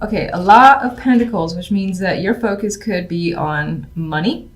Okay, a lot of pentacles, which means that your focus could be on money,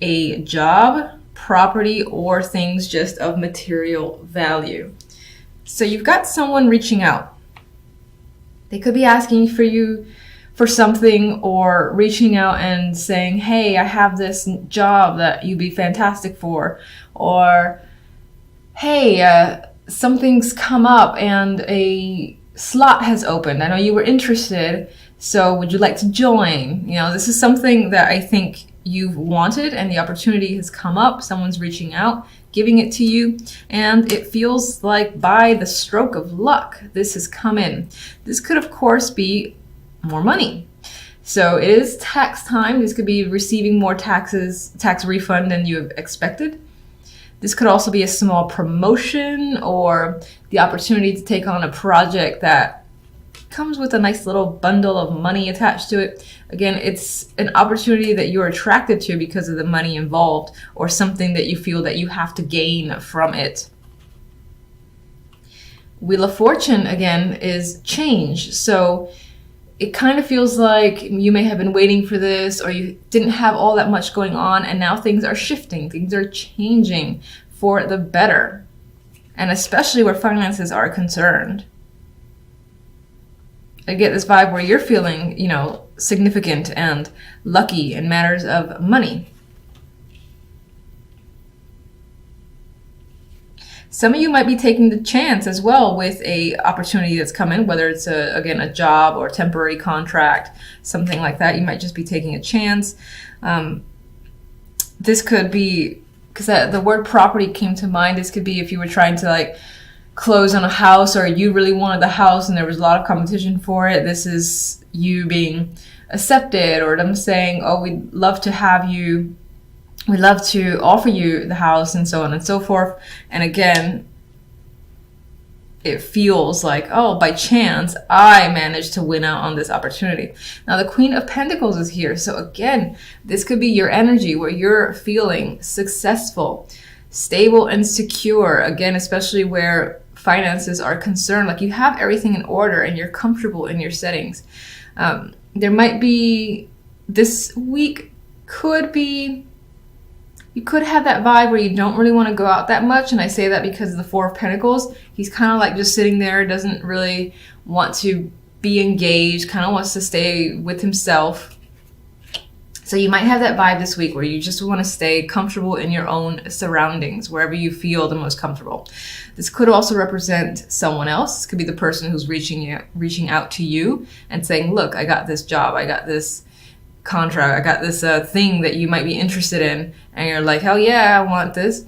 a job, property, or things just of material value. So you've got someone reaching out. They could be asking for you for something, or reaching out and saying, hey, I have this job that you'd be fantastic for, or hey, something's come up and a slot has opened. I know you were interested, so would you like to join? You know, this is something that I think you've wanted and the opportunity has come up. Someone's reaching out, giving it to you, and it feels like by the stroke of luck, this has come in. This could, of course, be more money. So it is tax time. This could be receiving more tax refund than you have expected. This could also be a small promotion or the opportunity to take on a project that comes with a nice little bundle of money attached to it. Again, it's an opportunity that you're attracted to because of the money involved, or something that you feel that you have to gain from it. Wheel of Fortune, again, is change. So it kind of feels like you may have been waiting for this, or you didn't have all that much going on, and now things are shifting, things are changing for the better, and especially where finances are concerned. I get this vibe where you're feeling, you know, significant and lucky in matters of money. Some of you might be taking the chance as well with a opportunity that's come in, whether it's again a job or temporary contract, something like that. You might just be taking a chance. This could be, because the word property came to mind, this could be if you were trying to like close on a house, or you really wanted the house and there was a lot of competition for it. This is you being accepted, or them saying, oh, we'd love to have you, we'd love to offer you the house, and so on and so forth. And again, it feels like, oh, by chance, I managed to win out on this opportunity. Now, the Queen of Pentacles is here. So again, this could be your energy where you're feeling successful, stable, and secure. Again, especially where finances are concerned, like you have everything in order and you're comfortable in your settings. There might be, this week could be, you could have that vibe where you don't really want to go out that much. And I say that because of the Four of Pentacles. He's kind of like just sitting there, doesn't really want to be engaged, kind of wants to stay with himself. So you might have that vibe this week where you just want to stay comfortable in your own surroundings, wherever you feel the most comfortable. This could also represent someone else. This could be the person who's reaching out to you and saying, look, I got this job, I got this contract, I got this thing that you might be interested in, and you're like, hell yeah, I want this.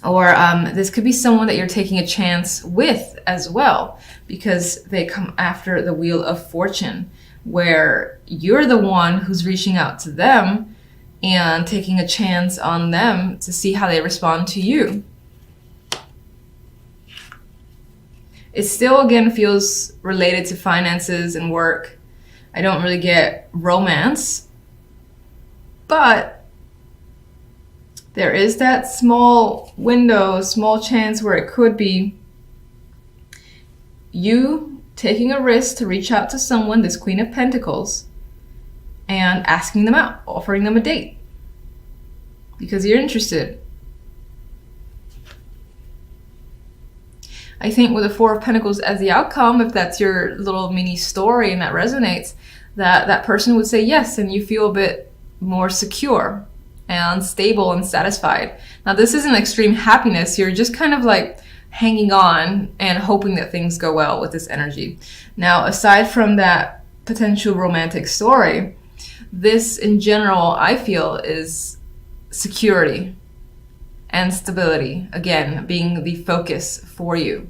Or this could be someone that you're taking a chance with as well, because they come after the Wheel of Fortune, where you're the one who's reaching out to them and taking a chance on them to see how they respond to you. It still, again, feels related to finances and work. I don't really get romance, but there is that small window, small chance where it could be you taking a risk to reach out to someone, this Queen of Pentacles, and asking them out, offering them a date because you're interested. I think with the Four of Pentacles as the outcome, if that's your little mini story and that resonates, that person would say yes, and you feel a bit more secure and stable and satisfied. Now, this isn't extreme happiness. You're just kind of like hanging on and hoping that things go well with this energy. Now, aside from that potential romantic story, this in general, I feel, is security and stability, again, being the focus for you.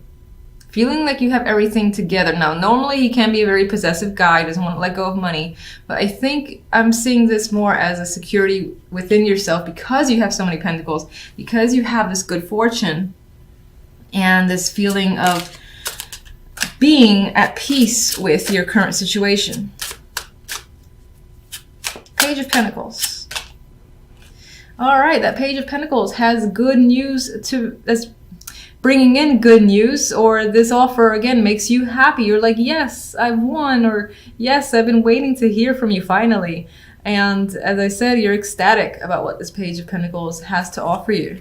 Feeling like you have everything together. Now, normally he can be a very possessive guy, doesn't want to let go of money, but I think I'm seeing this more as a security within yourself because you have so many pentacles, because you have this good fortune and this feeling of being at peace with your current situation. Page of Pentacles. All right, that Page of Pentacles has good news bringing in good news, or this offer again makes you happy. You're like, yes, I've won, or yes, I've been waiting to hear from you finally. And as I said, you're ecstatic about what this Page of Pentacles has to offer you.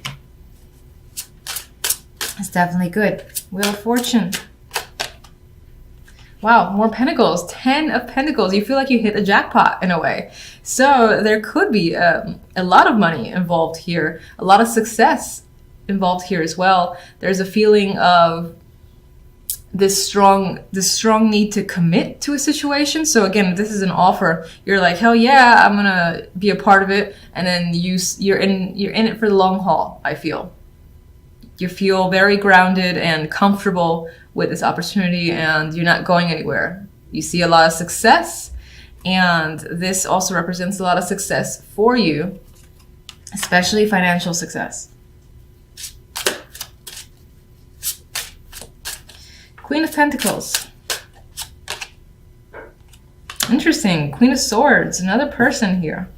It's definitely good. Wheel of Fortune. Wow, more Pentacles. 10 of Pentacles. You feel like you hit a jackpot in a way. So there could be a lot of money involved here. A lot of success involved here as well. There's a feeling of this strong need to commit to a situation. So again, this is an offer. You're like, hell yeah, I'm gonna be a part of it. And then you're in it for the long haul, I feel. You feel very grounded and comfortable with this opportunity, and you're not going anywhere. You see a lot of success, and this also represents a lot of success for you, especially financial success. Queen of Pentacles. Interesting. Queen of Swords, another person here.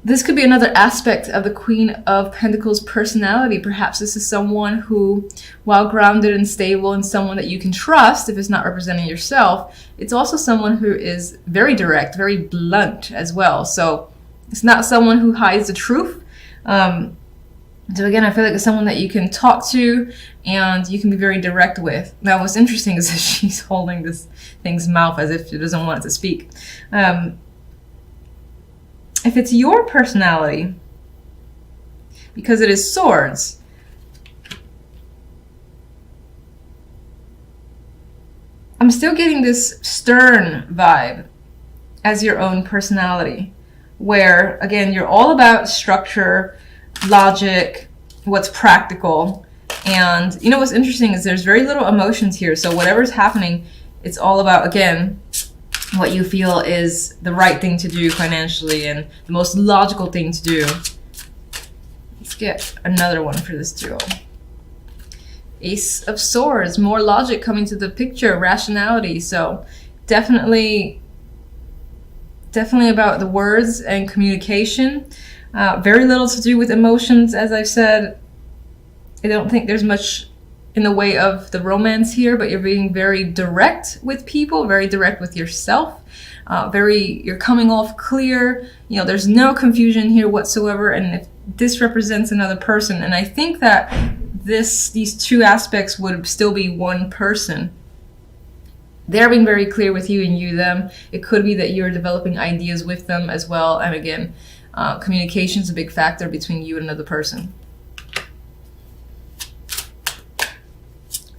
This could be another aspect of the Queen of Pentacles personality. Perhaps this is someone who, while grounded and stable and someone that you can trust, if it's not representing yourself, it's also someone who is very direct, very blunt as well. So it's not someone who hides the truth. So again, I feel like it's someone that you can talk to and you can be very direct with. Now, what's interesting is that she's holding this thing's mouth as if she doesn't want it to speak. If it's your personality, because it is swords, I'm still getting this stern vibe as your own personality, where, again, you're all about structure, logic, what's practical. And you know what's interesting is there's very little emotions here. So whatever's happening, it's all about, again, what you feel is the right thing to do financially and the most logical thing to do. Let's get another one for this duo. Ace of Swords, more logic coming to the picture, rationality. So definitely about the words and communication. Very little to do with emotions, as I've said. I don't think there's much in the way of the romance here, but you're being very direct with people, very direct with yourself. You're coming off clear. You know, there's no confusion here whatsoever. And if this represents another person, and I think that these two aspects would still be one person. They're being very clear with you and you them. It could be that you're developing ideas with them as well. And again, communication is a big factor between you and another person.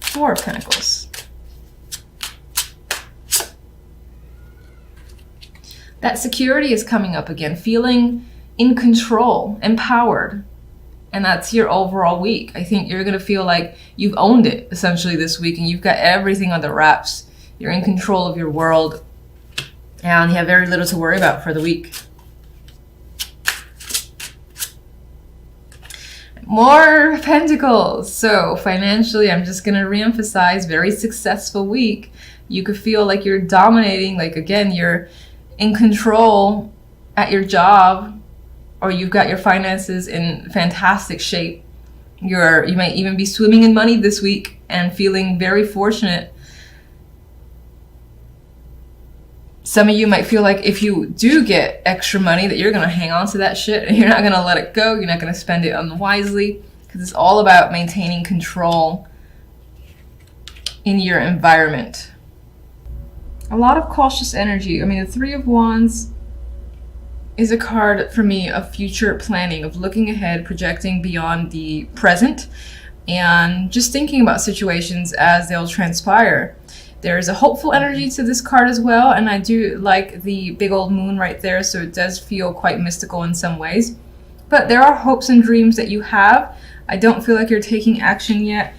Four of Pentacles. That security is coming up again, feeling in control, empowered. And that's your overall week. I think you're going to feel like you've owned it essentially this week and you've got everything under wraps. You're in control of your world and you have very little to worry about for the week. More Pentacles. So financially, I'm just going to reemphasize, very successful week. You could feel like you're dominating, like again, you're in control at your job, or you've got your finances in fantastic shape. You might even be swimming in money this week and feeling very fortunate. Some of you might feel like if you do get extra money that you're going to hang on to that shit and you're not going to let it go. You're not going to spend it unwisely, because it's all about maintaining control in your environment. A lot of cautious energy. I mean, the Three of Wands is a card for me of future planning, of looking ahead, projecting beyond the present, and just thinking about situations as they'll transpire. There's a hopeful energy to this card as well, and I do like the big old moon right there, so it does feel quite mystical in some ways. But there are hopes and dreams that you have. I don't feel like you're taking action yet.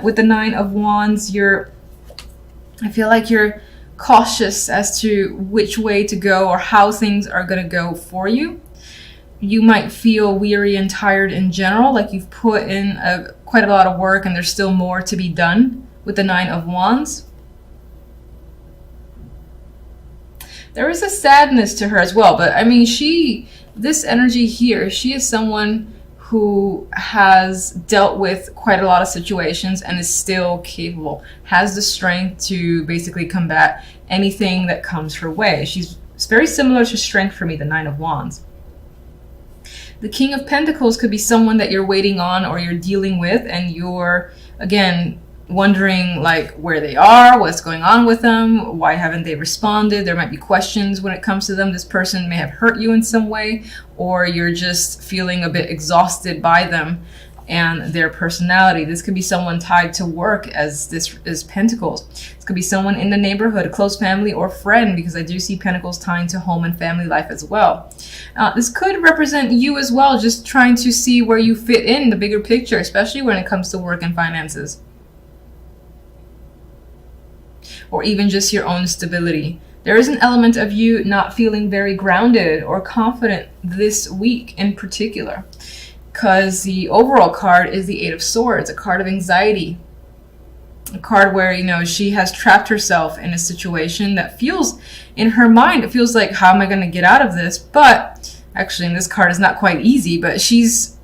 With the Nine of Wands, I feel like you're cautious as to which way to go or how things are going to go for you. You might feel weary and tired in general, like you've put in quite a lot of work and there's still more to be done with the Nine of Wands. There is a sadness to her as well, but I mean, this energy here, she is someone who has dealt with quite a lot of situations and is still capable, has the strength to basically combat anything that comes her way. It's very similar to strength for me, the Nine of Wands. The King of Pentacles could be someone that you're waiting on or you're dealing with, and you're, again, wondering like where they are, what's going on with them, why haven't they responded. There might be questions when it comes to them. This person may have hurt you in some way, or you're just feeling a bit exhausted by them and their personality. This could be someone tied to work, as this is Pentacles. This could be someone in the neighborhood, a close family or friend, because I do see Pentacles tying to home and family life as well. This could represent you as well, just trying to see where you fit in the bigger picture, especially when it comes to work and finances, or even just your own stability. There is an element of you not feeling very grounded or confident this week in particular, because the overall card is the Eight of Swords, a card of anxiety, a card where, you know, she has trapped herself in a situation that feels, in her mind, it feels like, how am I going to get out of this? But actually, in this card, it's not quite easy, but she's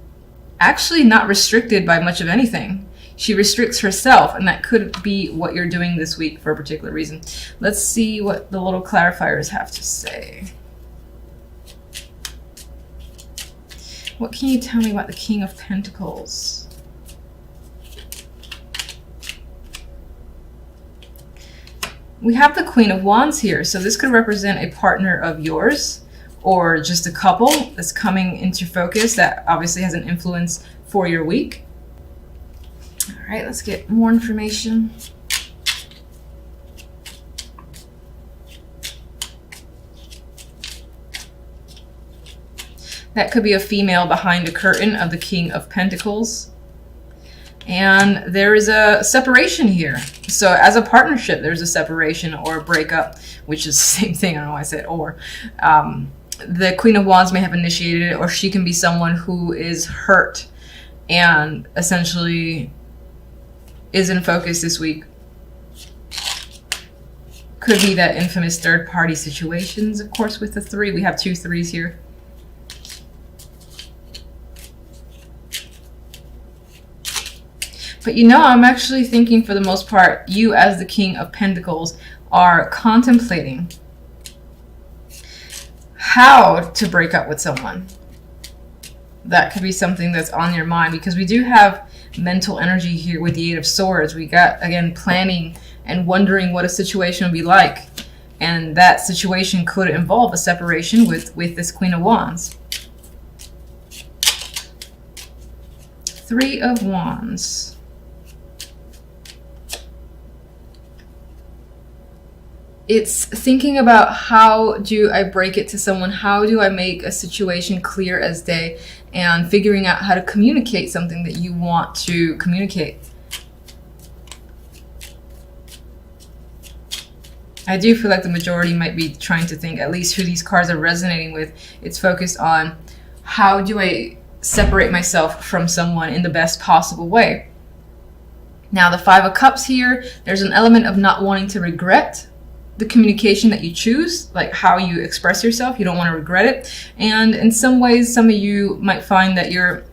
actually not restricted by much of anything. She restricts herself, and that could be what you're doing this week for a particular reason. Let's see what the little clarifiers have to say. What can you tell me about the King of Pentacles? We have the Queen of Wands here, so this could represent a partner of yours or just a couple that's coming into focus that obviously has an influence for your week. All right, let's get more information. That could be a female behind the curtain of the King of Pentacles. And there is a separation here. So as a partnership, there's a separation or a breakup, which is the same thing. I don't know why I said or. The Queen of Wands may have initiated it, or she can be someone who is hurt and essentially is in focus this week. Could be that infamous third-party situations, of course, with the three. We have 2 threes here. But you know, I'm actually thinking for the most part, you as the King of Pentacles are contemplating how to break up with someone. That could be something that's on your mind, because we do have mental energy here with the Eight of Swords. We got, again, planning and wondering what a situation would be like. And that situation could involve a separation with this Queen of Wands. 3 of Wands. It's thinking about, how do I break it to someone? How do I make a situation clear as day? And figuring out how to communicate something that you want to communicate. I do feel like the majority might be trying to think, at least who these cards are resonating with, it's focused on, how do I separate myself from someone in the best possible way? Now, the 5 of Cups here, there's an element of not wanting to regret the communication that you choose, like how you express yourself. You don't want to regret it. And in some ways, some of you might find that you're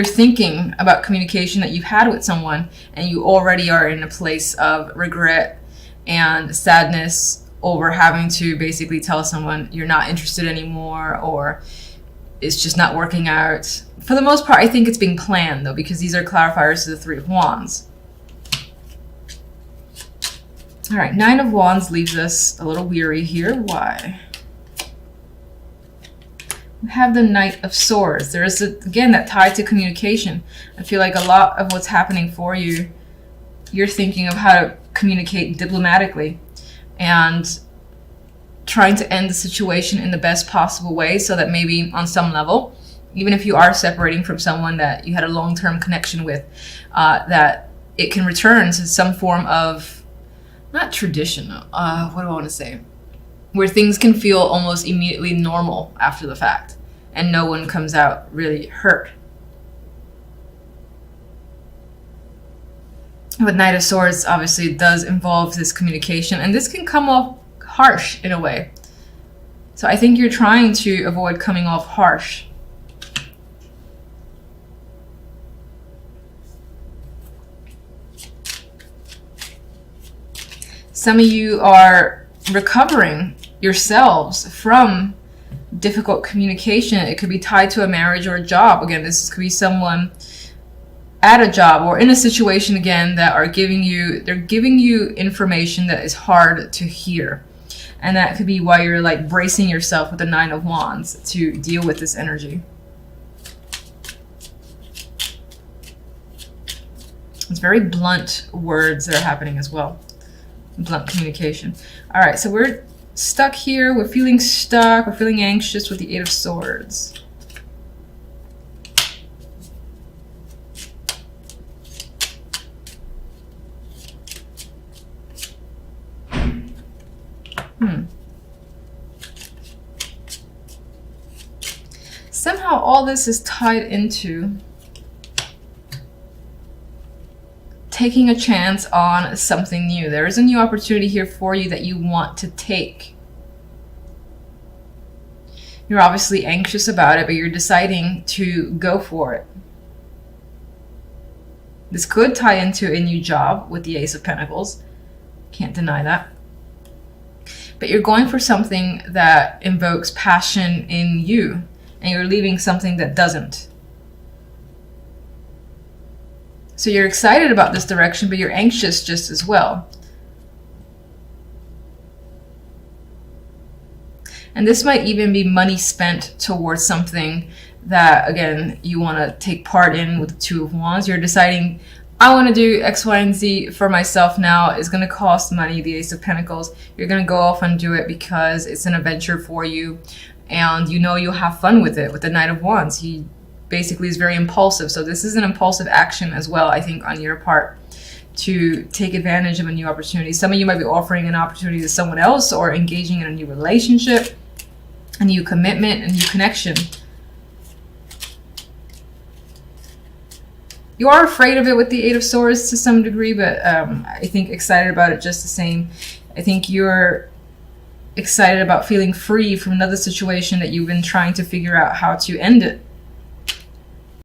thinking about communication that you've had with someone, and you already are in a place of regret and sadness over having to basically tell someone you're not interested anymore, or it's just not working out. For the most part, I think it's being planned, though, because these are clarifiers to the 3 of Wands. All right, 9 of Wands leaves us a little weary here. Why? We have the Knight of Swords. There is, again, that tie to communication. I feel like a lot of what's happening for you, you're thinking of how to communicate diplomatically and trying to end the situation in the best possible way, so that maybe on some level, even if you are separating from someone that you had a long-term connection with, that it can return to some form of, not traditional, what do I want to say? Where things can feel almost immediately normal after the fact, and no one comes out really hurt. But Knight of Swords obviously does involve this communication, and this can come off harsh in a way. So I think you're trying to avoid coming off harsh Some of you are recovering yourselves from difficult communication. It could be tied to a marriage or a job. Again, this could be someone at a job or in a situation, again, that are giving you information that is hard to hear. And that could be why you're like bracing yourself with the Nine of Wands to deal with this energy. It's very blunt words that are happening as well. Blunt communication. All right, so we're stuck here. We're feeling stuck. We're feeling anxious with the Eight of Swords. Somehow all this is tied into taking a chance on something new. There is a new opportunity here for you that you want to take. You're obviously anxious about it, but you're deciding to go for it. This could tie into a new job with the Ace of Pentacles. Can't deny that. But you're going for something that invokes passion in you, and you're leaving something that doesn't. So you're excited about this direction, but you're anxious just as well. And this might even be money spent towards something that, again, you want to take part in with the Two of Wands. You're deciding, I want to do X, Y, and Z for myself now. It's going to cost money, the Ace of Pentacles. You're going to go off and do it because it's an adventure for you. And you know you'll have fun with it. With the Knight of Wands, he basically is very impulsive. So this is an impulsive action as well, I think, on your part to take advantage of a new opportunity. Some of you might be offering an opportunity to someone else or engaging in a new relationship, a new commitment, a new connection. You are afraid of it with the Eight of Swords to some degree, but I think excited about it just the same. I think you're excited about feeling free from another situation that you've been trying to figure out how to end it.